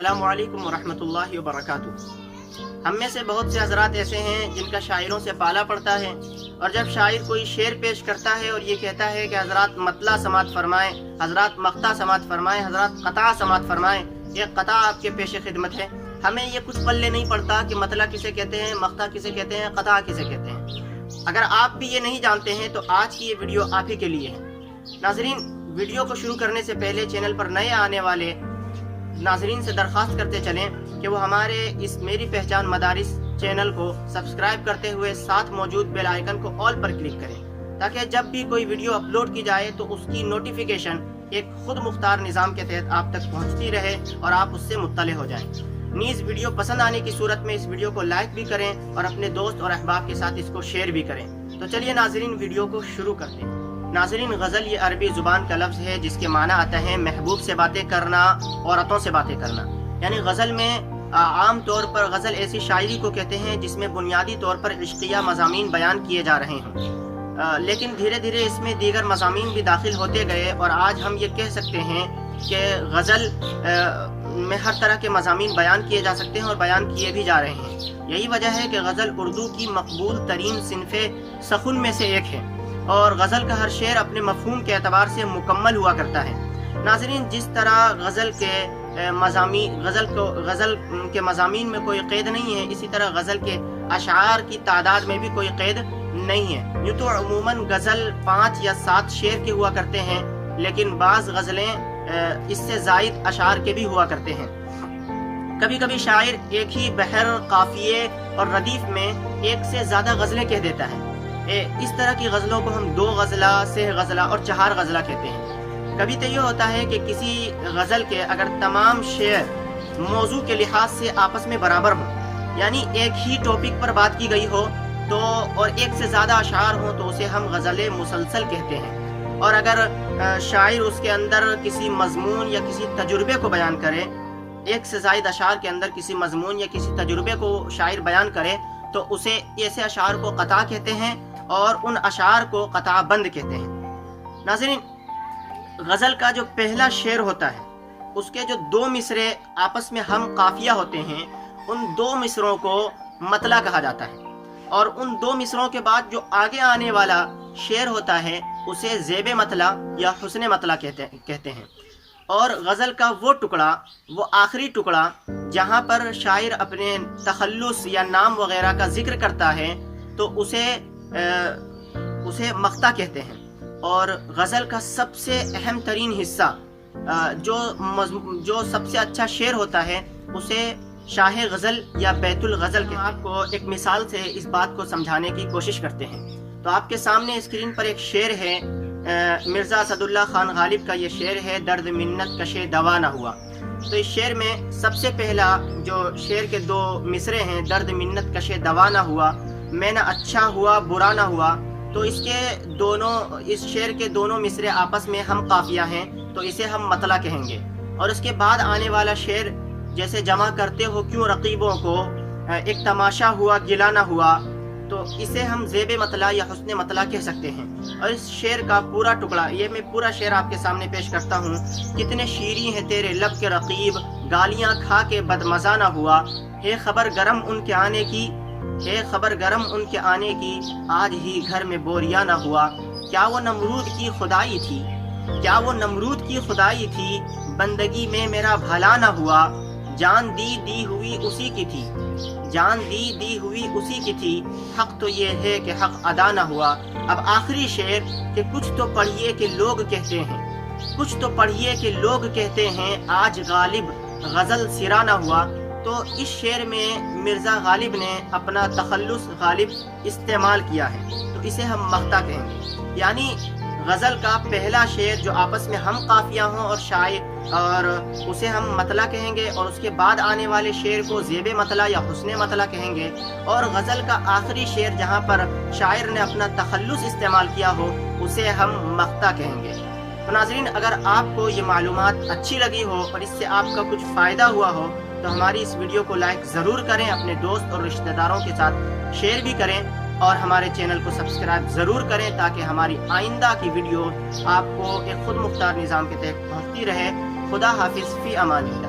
अस्सलामु अलैकुम वरहमतुल्लाहि वबरकातुहू। हम में से बहुत से हजरात ऐसे हैं जिनका शायरों से पाला पड़ता है, और जब शायर कोई शेर पेश करता है और ये कहता है कि हजरात मतला समात फरमाएं, हजरात मक्ता समात फरमाएं, हजरात कता समात फरमाएं, ये कता आपके पेश खिदमत है, हमें ये कुछ पल्ले नहीं पड़ता कि मतला किसे कहते हैं, मक्ता किसे कहते हैं, कता किसे कहते हैं। अगर आप भी ये नहीं जानते हैं तो आज की ये वीडियो आप ही के लिए है। नाजरीन, वीडियो को शुरू करने से पहले चैनल पर नए आने वाले नाजरीन से दरख्वास्त करते चलें कि वो हमारे इस मेरी पहचान मदारिस चैनल को सब्सक्राइब करते हुए साथ मौजूद बेल आइकन को ऑल पर क्लिक करें, ताकि जब भी कोई वीडियो अपलोड की जाए तो उसकी नोटिफिकेशन एक खुद मुख्तार निज़ाम के तहत आप तक पहुंचती रहे और आप उससे मुत्तले हो जाएं। नीज़ वीडियो पसंद आने की सूरत में इस वीडियो को लाइक भी करें और अपने दोस्त और अहबाब के साथ इसको शेयर भी करें। तो चलिए नाजरीन, वीडियो को शुरू करते हैं। नाजरीन, गज़ल ये अरबी ज़ुबान का लफ्ज़ है जिसके माना आता है महबूब से बातें करना, औरतों से बातें करना। यानी गज़ल में आम तौर पर गज़ल ऐसी शायरी को कहते हैं जिसमें बुनियादी तौर पर इश्किया मज़ामीन बयान किए जा रहे हैं, लेकिन धीरे धीरे इसमें दीगर मज़ामीन भी दाखिल होते गए और आज हम ये कह सकते हैं कि गज़ल में हर तरह के मज़ामीन बयान किए जा सकते हैं और बयान किए भी जा रहे हैं। यही वजह है कि गज़ल उर्दू की मकबूल तरीन सिन्फ़े सख़ुन में से एक है और गज़ल का हर शेर अपने मफ़हूम के एतबार से मुकम्मल हुआ करता है। नाज़रीन, जिस तरह गज़ल के मज़ामीन में कोई क़ैद नहीं है, इसी तरह गज़ल के अशार की तादाद में भी कोई क़ैद नहीं है। यूँ तो अमूमन गज़ल 5 या 7 शेर के हुआ करते हैं, लेकिन बाज़ गज़लें इससे ज़ायद अशार के भी हुआ करते हैं। कभी कभी शायर एक ही बहर, काफ़िए और रदीफ़ में एक से ज़्यादा गज़लें कह देता है। इस तरह की गज़लों को हम 2 गज़ला, 6 गज़ला और 4 गज़ला कहते हैं। कभी तो ये होता है कि किसी गज़ल के अगर तमाम शेर मौजू के लिहाज से आपस में बराबर हों, यानी एक ही टॉपिक पर बात की गई हो तो और एक से ज़्यादा अशार हों, तो उसे हम गज़ल मुसलसल कहते हैं। और अगर शायर उसके अंदर किसी मज़मून या किसी तजुर्बे को बयान करे, एक से ज़ायद अशार के अंदर किसी मज़मून या किसी तजुर्बे को शायर बयान करे, तो उसे ऐसे अशार को कता कहते हैं और उन अशार को कता बंद कहते हैं। नाज़रीन, गज़ल का जो पहला शेर होता है उसके जो 2 मिसरे आपस में हम काफिया होते हैं, उन 2 मिसरों को मतला कहा जाता है, और उन 2 मिसरों के बाद जो आगे आने वाला शेर होता है उसे ज़ेब मतला या हुस्न मतला कहते हैं। और गज़ल का वो टुकड़ा, वो आखिरी टुकड़ा जहाँ पर शायर अपने तखल्लुस या नाम वगैरह का जिक्र करता है, तो उसे मख्ता कहते हैं। और गज़ल का सबसे अहम तरीन हिस्सा जो सबसे अच्छा शेर होता है उसे शाह गज़ल या बैतुल गज़ल के आपको एक मिसाल से इस बात को समझाने की कोशिश करते हैं। तो आपके सामने स्क्रीन पर एक शेर है, मिर्ज़ा असदुल्ला खान गालिब का ये शेर है, दर्द मिन्नत कशे दवा ना हुआ। तो इस शेर में सबसे पहला जो शेर के 2 मिसरे हैं, दर्द मिन्नत कशे दवा ना हुआ, मैं ना अच्छा हुआ बुरा ना हुआ, तो इस शेर के दोनों मिसरे आपस में हम काफिया हैं, तो इसे हम मतला कहेंगे। और उसके बाद आने वाला शेर, जैसे जमा करते हो क्यों रकीबों को, एक तमाशा हुआ गिला ना हुआ, तो इसे हम ज़ेब मतला या हुस्न मतला कह सकते हैं। और इस शेर का पूरा टुकड़ा, ये मैं पूरा शेर आपके सामने पेश करता हूँ। कितने शीरी हैं तेरे लब के रकीब, गालियाँ खा के बदमज़ा ना हुआ, है खबर गरम उनके आने की, है खबर गरम उनके आने की, आज ही घर में बोरिया ना हुआ। क्या वो नमरूद की खुदाई थी, क्या वो नमरूद की खुदाई थी, बंदगी में मेरा भला ना हुआ, जान दी हुई उसी की थी, जान दी हुई उसी की थी, हक तो ये है कि हक अदा ना हुआ। अब आखिरी शेर कि कुछ तो पढ़िए कि लोग कहते हैं, कुछ तो पढ़िए कि लोग कहते हैं, आज गालिब गज़ल सिरा ना हुआ। तो इस शेर में मिर्ज़ा गालिब ने अपना तखल्लुस गालिब इस्तेमाल किया है, तो इसे हम मख्ता कहेंगे। यानी गज़ल का पहला शेर जो आपस में हम काफिया हों और शायर, और उसे हम मतला कहेंगे, और उसके बाद आने वाले शेर को ज़ेब मतला या हुस्न मतला कहेंगे, और गज़ल का आखिरी शेर जहाँ पर शायर ने अपना तखल्लुस इस्तेमाल किया हो उसे हम मख्ता कहेंगे। तो नाज़रीन, अगर आपको ये मालूमात अच्छी लगी हो और इससे आपका कुछ फ़ायदा हुआ हो तो हमारी इस वीडियो को लाइक ज़रूर करें, अपने दोस्त और रिश्तेदारों के साथ शेयर भी करें, और हमारे चैनल को सब्सक्राइब ज़रूर करें ताकि हमारी आइंदा की वीडियो आपको एक खुद मुख्तार निज़ाम के तहत पहुँचती रहे। खुदा हाफिज़, फ़ी अमानिल्लाह।